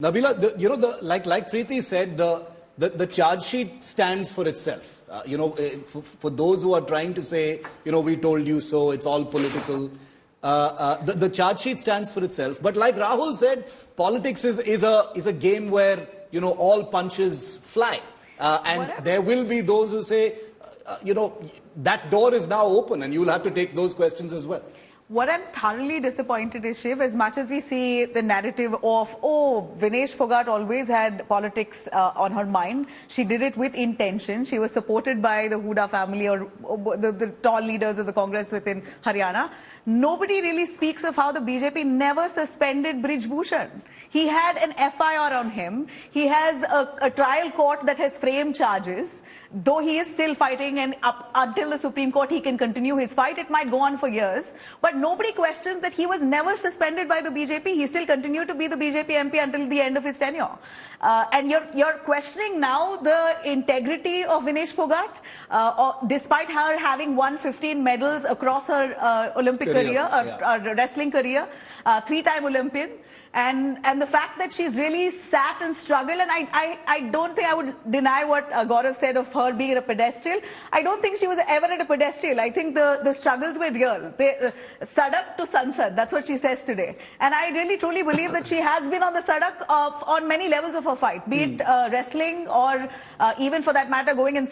Nabila, like Preeti said, the charge sheet stands for itself. For those who are trying to say, we told you so, it's all political. The charge sheet stands for itself. But like Rahul said, politics is a game where all punches fly, and whatever. There will be those who say, that door is now open, and you'll have to take those questions as well. What I'm thoroughly disappointed is, Shiv, as much as we see the narrative of, Vinesh Phogat always had politics on her mind, she did it with intention. She was supported by the Huda family or the tall leaders of the Congress within Haryana. Nobody really speaks of how the BJP never suspended Brij Bhushan. He had an FIR on him. He has a trial court that has framed charges. Though he is still fighting, and up until the Supreme Court he can continue his fight, it might go on for years. But nobody questions that he was never suspended by the BJP. He still continued to be the BJP MP until the end of his tenure. And you're questioning now the integrity of Vinesh Phogat, despite her having won 15 medals across her Olympic career, wrestling career, 3-time Olympian. And the fact that she's really sat and struggled, and I don't think I would deny what Gaurav said of her being a pedestal. I don't think she was ever at a pedestal. I think the struggles were real. Sadak to Sansad, that's what she says today. And I really truly believe that she has been on the Sadak on many levels of her fight, be it wrestling or even for that matter going and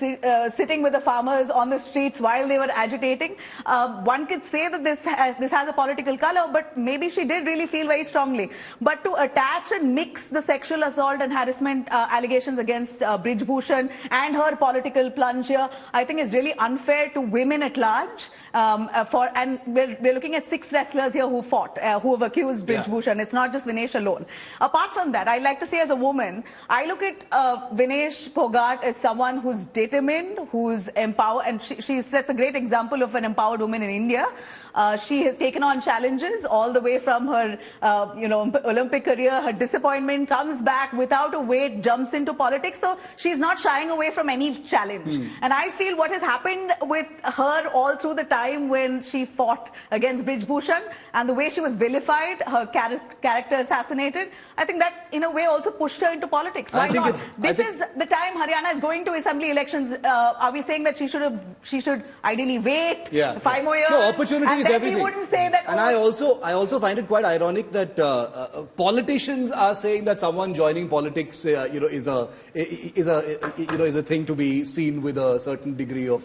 sitting with the farmers on the streets while they were agitating. One could say that this has a political color, but maybe she did really feel very strongly. But to attach and mix the sexual assault and harassment allegations against Brij Bhushan and her political plunge here, I think is really unfair to women at large. And we're looking at 6 wrestlers here who fought, who have accused Brij Bhushan. It's not just Vinesh alone. Apart from that, I like to say as a woman, I look at Vinesh Phogat as someone who's determined, who's empowered, and she sets a great example of an empowered woman in India. She has taken on challenges all the way from her, Olympic career. Her disappointment comes back without a weight, jumps into politics. So she's not shying away from any challenge. And I feel what has happened with her all through the time when she fought against Brij Bhushan and the way she was vilified, her character assassinated, I think that in a way also pushed her into politics. Why not? This is the time Haryana is going to assembly elections. Are we saying that she should ideally wait 5 more years? No, opportunity is everything. We wouldn't say that. And I also find it quite ironic that politicians are saying that someone joining politics, is a thing to be seen with a certain degree of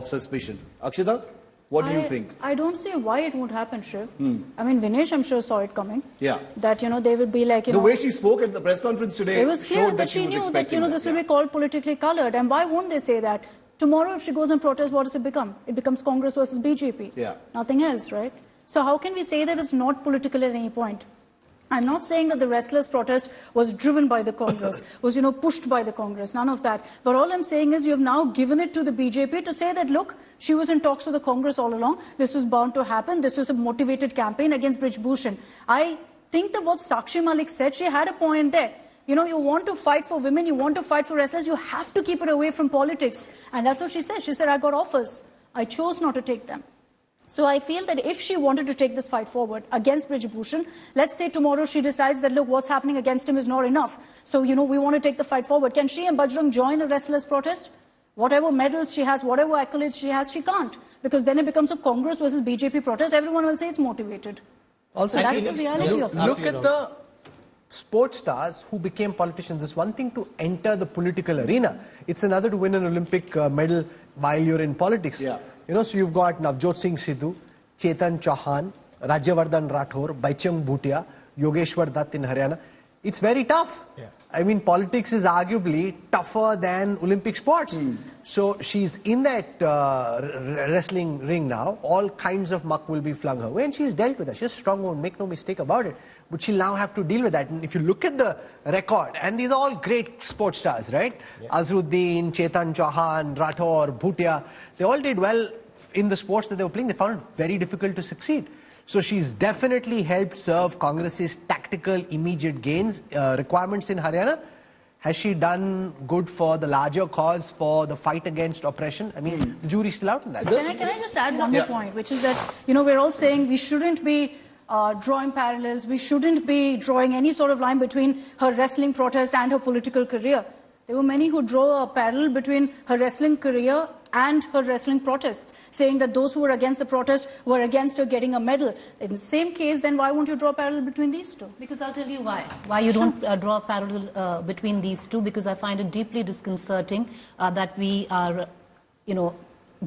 suspicion. Akshita, what do you think? I don't see why it won't happen, Shiv. I mean, Vinesh, I'm sure, saw it coming. Yeah. That, they would be like, The way she spoke at the press conference today, it was clear that she knew that, this will be called politically colored. And why won't they say that? Tomorrow, if she goes and protests, what does it become? It becomes Congress versus BJP. Yeah. Nothing else, right? So how can we say that it's not political at any point? I'm not saying that the wrestlers' protest was driven by the Congress, was, pushed by the Congress, none of that. But all I'm saying is you have now given it to the BJP to say that, look, she was in talks with the Congress all along. This was bound to happen. This was a motivated campaign against Brij Bhushan. I think that what Sakshi Malik said, she had a point there. You want to fight for women, you want to fight for wrestlers, you have to keep it away from politics. And that's what she said. She said, I got offers. I chose not to take them. So I feel that if she wanted to take this fight forward against Brij Bhushan, let's say tomorrow she decides that, look, what's happening against him is not enough. So, we want to take the fight forward. Can she and Bajrang join a wrestlers' protest? Whatever medals she has, whatever accolades she has, she can't. Because then it becomes a Congress versus BJP protest. Everyone will say it's motivated. Also, so that's the reality of it. Look at the sports stars who became politicians. It's one thing to enter the political arena. It's another to win an Olympic medal while you're in politics. Yeah. So you've got Navjot Singh Sidhu, Chetan Chauhan, Rajyavardhan Rathore, Baichung Bhutia, Yogeshwar Dutt in Haryana. It's very tough. Yeah. I mean, politics is arguably tougher than Olympic sports. So she's in that wrestling ring now. All kinds of muck will be flung her way, and she's dealt with that. She's a strong woman, make no mistake about it. But she'll now have to deal with that. And if you look at the record, and these are all great sports stars, right? Yeah. Azharuddin, Chetan Chauhan, Rathore, Bhutia, they all did well in the sports that they were playing. They found it very difficult to succeed. So she's definitely helped serve Congress's tactical, immediate gains, requirements in Haryana. Has she done good for the larger cause, for the fight against oppression? I mean, the jury's still out on that. Can I just add one more point, which is that, we're all saying we shouldn't be drawing parallels. We shouldn't be drawing any sort of line between her wrestling protest and her political career. There were many who draw a parallel between her wrestling career and her wrestling protests, saying that those who were against the protest were against her getting a medal. In the same case, then why won't you draw a parallel between these two? Because I'll tell you why. Why you don't draw a parallel between these two, because I find it deeply disconcerting that we are,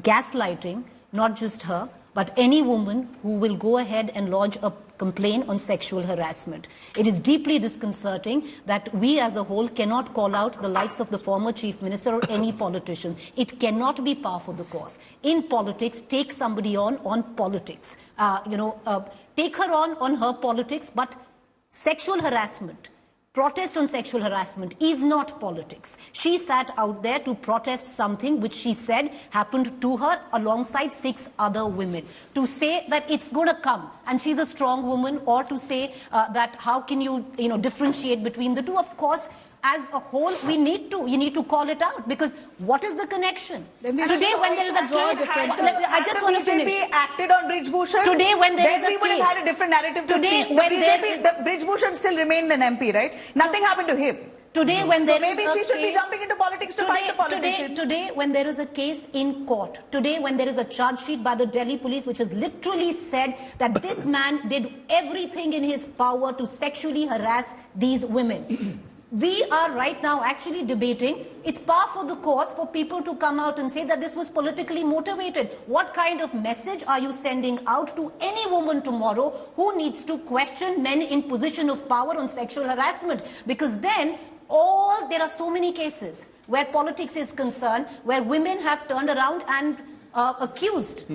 gaslighting not just her, but any woman who will go ahead and lodge a complaint on sexual harassment. It is deeply disconcerting that we as a whole cannot call out the likes of the former chief minister or any politician. It cannot be par for the cause. In politics, take somebody on politics. Take her on her politics, but sexual harassment, protest on sexual harassment is not politics. She sat out there to protest something which she said happened to her alongside 6 other women. To say that it's going to come and she's a strong woman, or to say that how can you, differentiate between the two? Of course, as a whole, you need to call it out, because what is the connection? Today, when there is a case, I just want to finish. BJP acted on Brij Bhushan. Today, when there is a we would case, have had a different narrative. Today, to when the Brij Bhushan still remained an MP, right? Nothing happened to him. Today, when there is maybe she should be jumping into politics to fight the politician. Today, when there is a case in court, today, when there is a charge sheet by the Delhi police which has literally said that this man did everything in his power to sexually harass these women. We are right now actually debating, it's par for the course for people to come out and say that this was politically motivated. What kind of message are you sending out to any woman tomorrow who needs to question men in position of power on sexual harassment? Because then, there are so many cases where politics is concerned, where women have turned around and accused,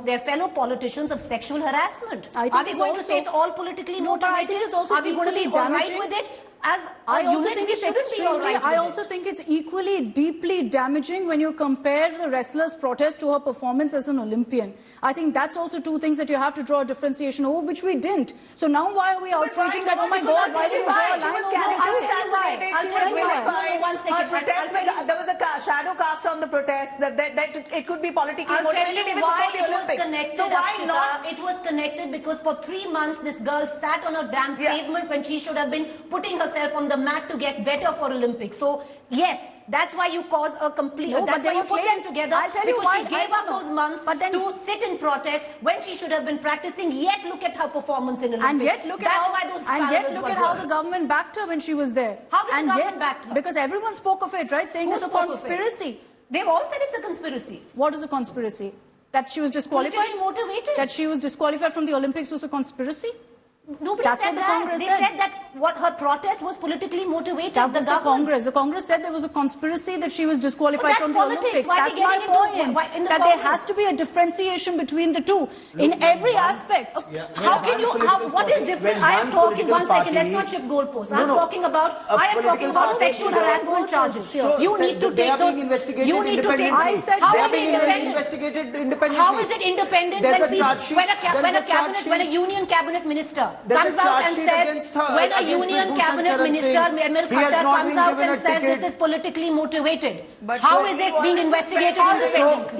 their fellow politicians of sexual harassment. Are we going to say it's all politically motivated? But I think it's also are we going to be all right with it? I also think it's equally deeply damaging when you compare the wrestler's protest to her performance as an Olympian. I think that's also two things that you have to draw a differentiation over, which we didn't. So now why are we outraging that, oh my God, why did you draw a line over it? There was a shadow cast on the protest, that it could be politically motivated even before the Olympics. So why not? It was connected because for 3 months this girl sat on a damn pavement when she should have been putting herself on the mat to get better for Olympics. So yes, that's why you cause a complete. That's why you put them together. I'll tell you why she gave up those months to sit in protest when she should have been practicing. Yet look at her performance in Olympics. And yet look at how the government backed her when she was there. How did the government back her? Because everyone spoke of it, right? Saying it's a conspiracy. They've all said it's a conspiracy. What is a conspiracy? That she was disqualified? Motivated. That she was disqualified from the Olympics was a conspiracy? Nobody That's said what the that. Congress They said. said that what her protest was politically motivated. That was the Congress. The Congress said there was a conspiracy that she was disqualified from the Olympics. That's my point. That there has to be a differentiation between the two in every aspect. How can you? What is different? I am talking. One second. Let's not shift goalposts. I am talking about sexual harassment charges. You need to take those. You need to take. I said how they are they investigated independently? How is it independent when a union cabinet minister comes out and says, when a union cabinet minister, Emil Khattar, comes out and says this is politically motivated, how is it being investigated independently?